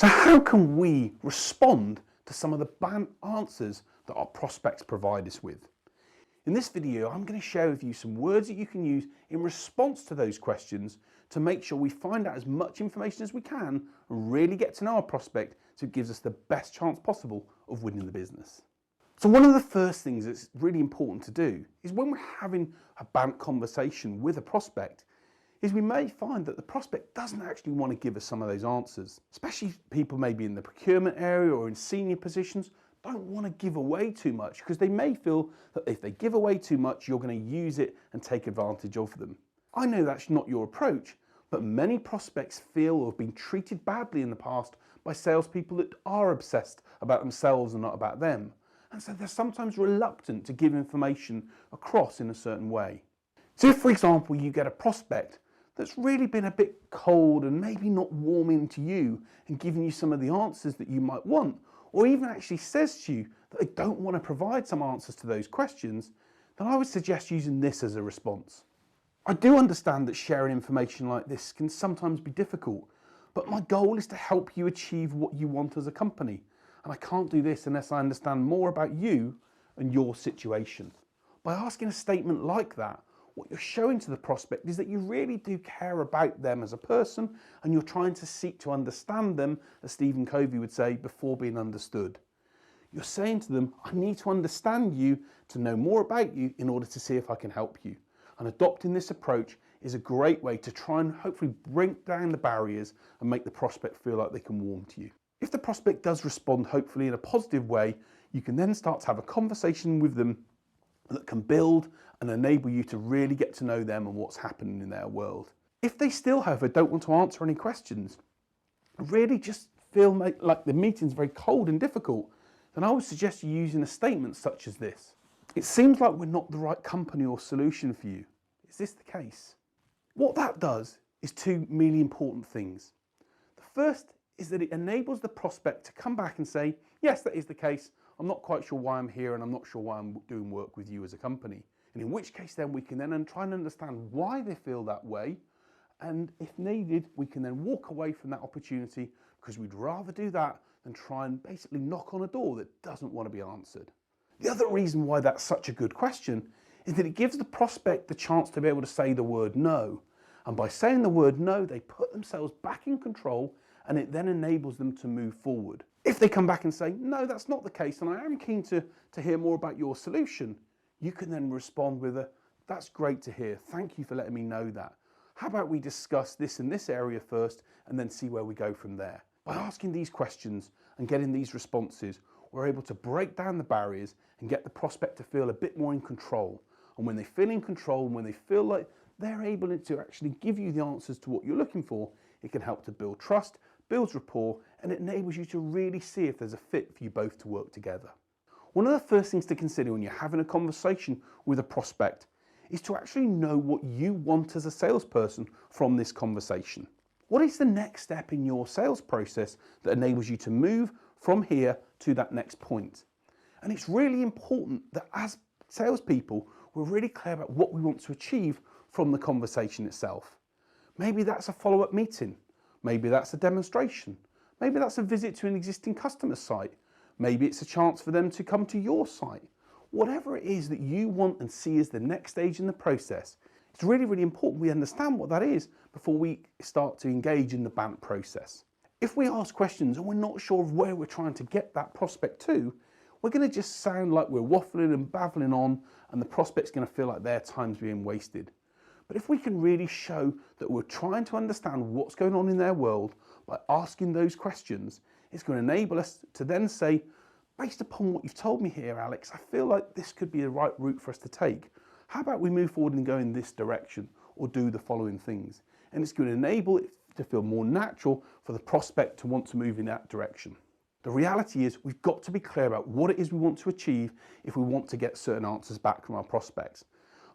So how can we respond to some of the BANT answers that our prospects provide us with? In this video, I'm going to share with you some words that you can use in response to those questions to make sure we find out as much information as we can and really get to know our prospect so it gives us the best chance possible of winning the business. So one of the first things that's really important to do is when we're having a BANT conversation with a prospect is we may find that the prospect doesn't actually want to give us some of those answers, especially people maybe in the procurement area or in senior positions don't want to give away too much because they may feel that if they give away too much, you're going to use it and take advantage of them. I know that's not your approach, but many prospects feel or have been treated badly in the past by salespeople that are obsessed about themselves and not about them. And so they're sometimes reluctant to give information across in a certain way. So if, for example, you get a prospect that's really been a bit cold and maybe not warming to you and giving you some of the answers that you might want, or even actually says to you that they don't want to provide some answers to those questions, then I would suggest using this as a response. I do understand that sharing information like this can sometimes be difficult, but my goal is to help you achieve what you want as a company. And I can't do this unless I understand more about you and your situation. By asking a statement like that, what you're showing to the prospect is that you really do care about them as a person and you're trying to seek to understand them, as Stephen Covey would say, before being understood. You're saying to them, I need to understand you to know more about you in order to see if I can help you. And adopting this approach is a great way to try and hopefully break down the barriers and make the prospect feel like they can warm to you. If the prospect does respond hopefully in a positive way, you can then start to have a conversation with them that can build and enable you to really get to know them and what's happening in their world. If they still, however, don't want to answer any questions, really just feel like the meeting's very cold and difficult, then I would suggest you using a statement such as this. It seems like we're not the right company or solution for you. Is this the case? What that does is two really important things. The first is that it enables the prospect to come back and say, yes, that is the case. I'm not quite sure why I'm here and I'm not sure why I'm doing work with you as a company. And in which case then we can then try and understand why they feel that way. And if needed, we can then walk away from that opportunity because we'd rather do that than try and basically knock on a door that doesn't want to be answered. The other reason why that's such a good question is that it gives the prospect the chance to be able to say the word no. And by saying the word no, they put themselves back in control and it then enables them to move forward. If they come back and say, no, that's not the case, and I am keen to hear more about your solution, you can then respond with a, that's great to hear. Thank you for letting me know that. How about we discuss this in this area first and then see where we go from there? By asking these questions and getting these responses, we're able to break down the barriers and get the prospect to feel a bit more in control. And when they feel in control and when they feel like they're able to actually give you the answers to what you're looking for, it can help to build trust, builds rapport, and it enables you to really see if there's a fit for you both to work together. One of the first things to consider when you're having a conversation with a prospect is to actually know what you want as a salesperson from this conversation. What is the next step in your sales process that enables you to move from here to that next point? And it's really important that as salespeople, we're really clear about what we want to achieve from the conversation itself. Maybe that's a follow-up meeting. Maybe that's a demonstration. Maybe that's a visit to an existing customer site. Maybe it's a chance for them to come to your site. Whatever it is that you want and see as the next stage in the process, it's really, really important we understand what that is before we start to engage in the BANT process. If we ask questions and we're not sure of where we're trying to get that prospect to, we're going to just sound like we're waffling and babbling on and the prospect's going to feel like their time's being wasted. But if we can really show that we're trying to understand what's going on in their world by asking those questions, it's going to enable us to then say, based upon what you've told me here, Alex, I feel like this could be the right route for us to take. How about we move forward and go in this direction or do the following things? And it's going to enable it to feel more natural for the prospect to want to move in that direction. The reality is we've got to be clear about what it is we want to achieve if we want to get certain answers back from our prospects.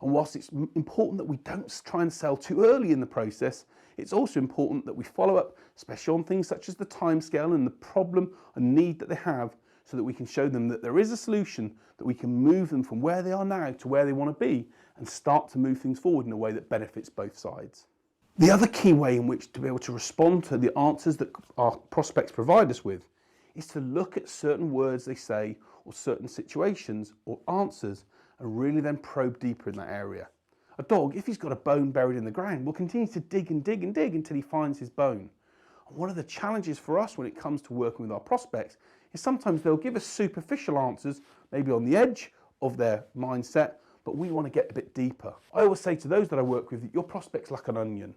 And whilst it's important that we don't try and sell too early in the process, it's also important that we follow up, especially on things such as the timescale and the problem and need that they have, so that we can show them that there is a solution, that we can move them from where they are now to where they want to be and start to move things forward in a way that benefits both sides. The other key way in which to be able to respond to the answers that our prospects provide us with is to look at certain words they say or certain situations or answers and really then probe deeper in that area. A dog, if he's got a bone buried in the ground, will continue to dig and dig and dig until he finds his bone. And one of the challenges for us when it comes to working with our prospects is sometimes they'll give us superficial answers, maybe on the edge of their mindset, but we want to get a bit deeper. I always say to those that I work with that your prospect's like an onion.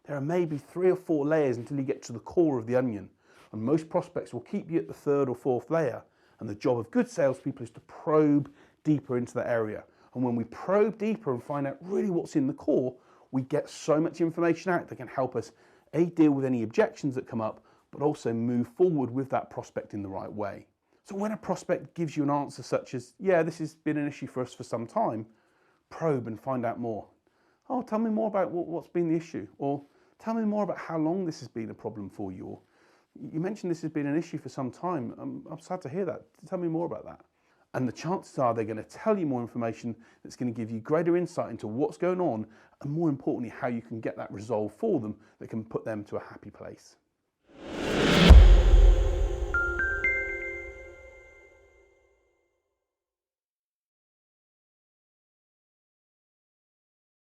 There are maybe 3 or 4 layers until you get to the core of the onion. And most prospects will keep you at the 3rd or 4th layer. And the job of good salespeople is to probe deeper into that area. And when we probe deeper and find out really what's in the core, we get so much information out that can help us A, deal with any objections that come up, but also move forward with that prospect in the right way. So when a prospect gives you an answer such as, yeah, this has been an issue for us for some time, probe and find out more. Oh, tell me more about what's been the issue. Or tell me more about how long this has been a problem for you. Or you mentioned this has been an issue for some time. I'm sad to hear that. Tell me more about that. And the chances are they're going to tell you more information that's going to give you greater insight into what's going on and more importantly, how you can get that resolved for them that can put them to a happy place.